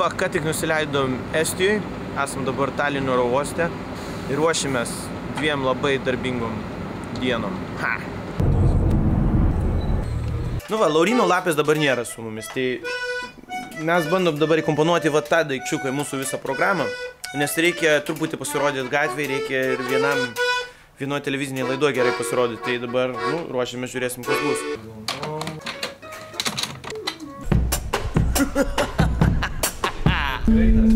Va, ką tik nusileidom Estijoje, esam dabar Talino oro uoste ir ruošimės 2 labai darbingom dienom. Ha! Nu va, Lauryno Lapės dabar nėra su mumis, tai mes bandom dabar įkomponuoti va tą daikčiuką į mūsų visą programą, nes reikia truputį pasirodyti gatvėje, reikia ir vienoje televizinėje laidoje gerai pasirodyti, tai dabar, nu, ruošiamės, žiūrėsim, kas bus.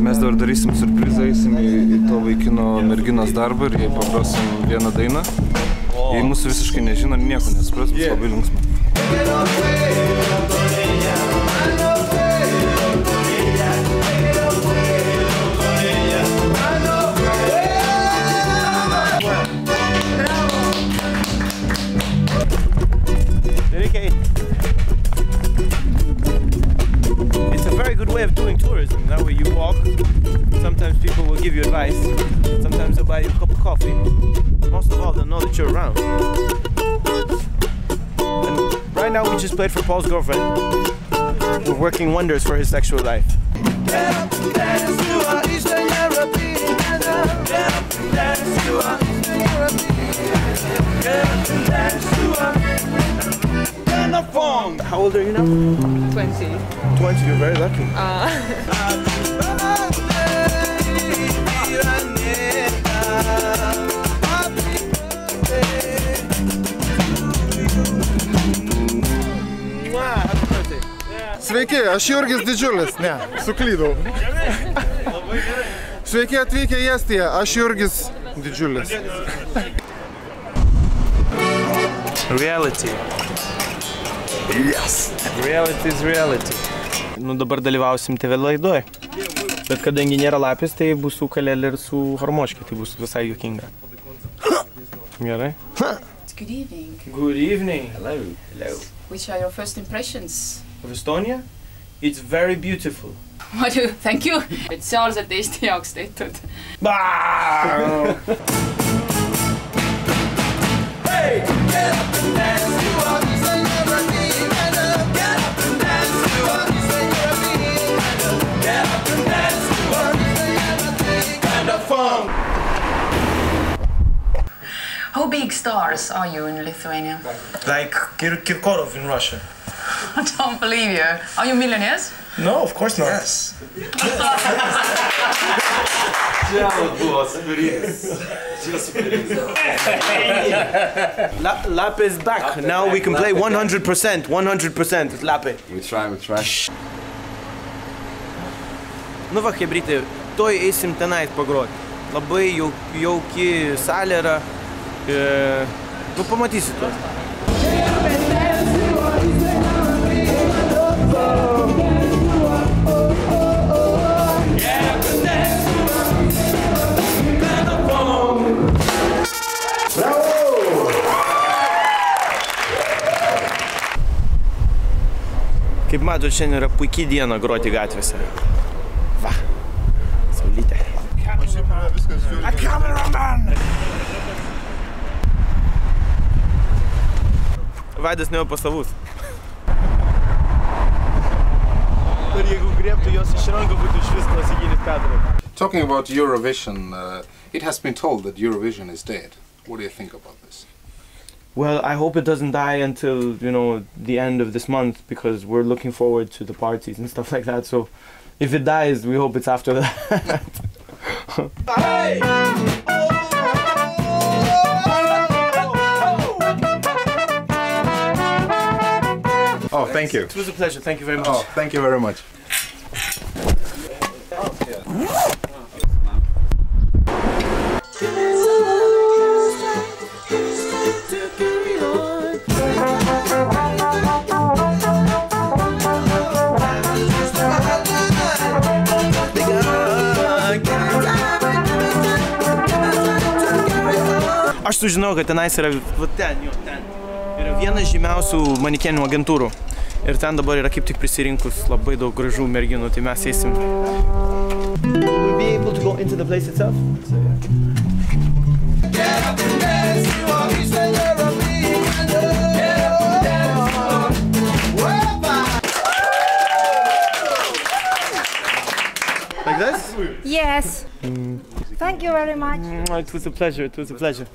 Mes dabar darysim surprizą, eisim į to vaikino merginos darbą ir jai pagrosim vieną dainą. Jei mūsų visiškai nežino, nieko nesupras, bus labai linksma. It's a very good way of doing tourism. That way you walk, sometimes people will give you advice, sometimes they'll buy you a cup of coffee. Most of all, they'll know that you're around. And right now we just played for Paul's girlfriend. We're working wonders for his sexual life. Get up and dance to our Eastern European. Get up and dance to our Eastern European. Get up and dance to our Fong. How old are you now? 20. 20, you're very lucky. Sveiki, aš Jurgis Didžiulis. Ne, suklydau. Sveiki atvykę į Estiją, aš Jurgis Didžiulis. Reality. Yes! Reality is reality. Nu dabar dalyvausim TV laidoje. Bet kadangi nėra Lapės, tai bus su Kalelė ir su Harmoškė, tai bus visai juokinga. Gerai? Good evening. Good evening. Hello. Hello. Which are your first impressions? Of Estonia? It's very beautiful. Thank you. Spetsiaalselt Eesti jaoks tehtud. Hey! Get up and dance to our Eastern European. Get up and dance to our Eastern European. Get up and dance to our Eastern European kind of funk. How big stars are you in Lithuania? Like Kirkorov in Russia. I don't believe you. Are you millionaires? No, of course not. Yes. Lapė is back. Now we can play 100%. 100% with Lapė. We try. Nu va, hebrytai, toj eisim tenais pagroti. Labai jauki salė yra. Nu, pamatysit to. Kaip matot, šiandien yra puikiai diena groti gatvėse. Va, saulytė. A cameraman! Vaidas nepasavus. Ir jeigu griebtų jos iš rankų, būtų išvis klasikinis kadras. Talking about Eurovision, it has been told that Eurovision is dead. What do you think about this? Well, I hope it doesn't die until, you know, the end of this month, because we're looking forward to the parties and stuff like that. So, if it dies, we hope it's after that. Hey! Oh, thank you. It was a pleasure. Thank you very much. Oh, thank you very much. Aš sužinau, kad tenais yra, va ten, yra vienas žymiausių manikenių agentūrų. Ir ten dabar yra kaip tik prisirinkus labai daug gražų merginų, tai mes eisim. We'll be able to go into the place itself? Get up and dance to our Eastern European. Get up and dance to our Yes. Thank you very much. It was a pleasure, it was a pleasure.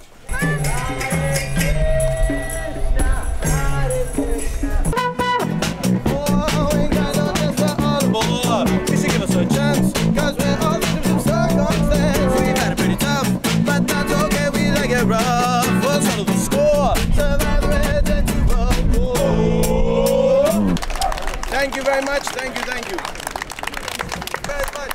Please give us a chance, cause we're all victims of circumstance. We've had it pretty tough, but that's okay, we like it rough. We'll settle the score, survive the head to the war. Thank you very much, thank you, thank you. Very much.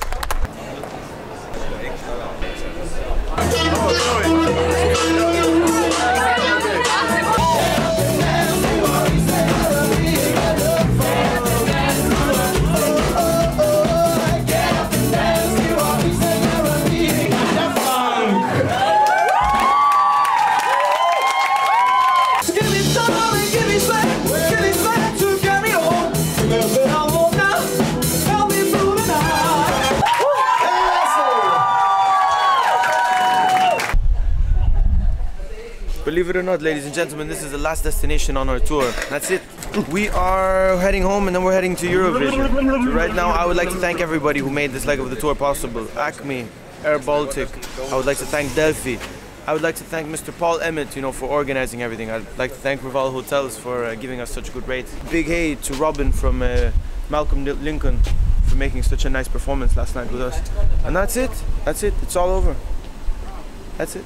Believe it or not, ladies and gentlemen, this is the last destination on our tour. That's it. We are heading home and then we're heading to Eurovision. So right now, I would like to thank everybody who made this leg of the tour possible. Acme, Air Baltic. I would like to thank Delphi. I would like to thank Mr. Paul Emmett, for organizing everything. I'd like to thank Rival Hotels for giving us such good rates. Big hey to Robin from Malcolm Lincoln for making such a nice performance last night with us. And that's it. That's it. It's all over. That's it.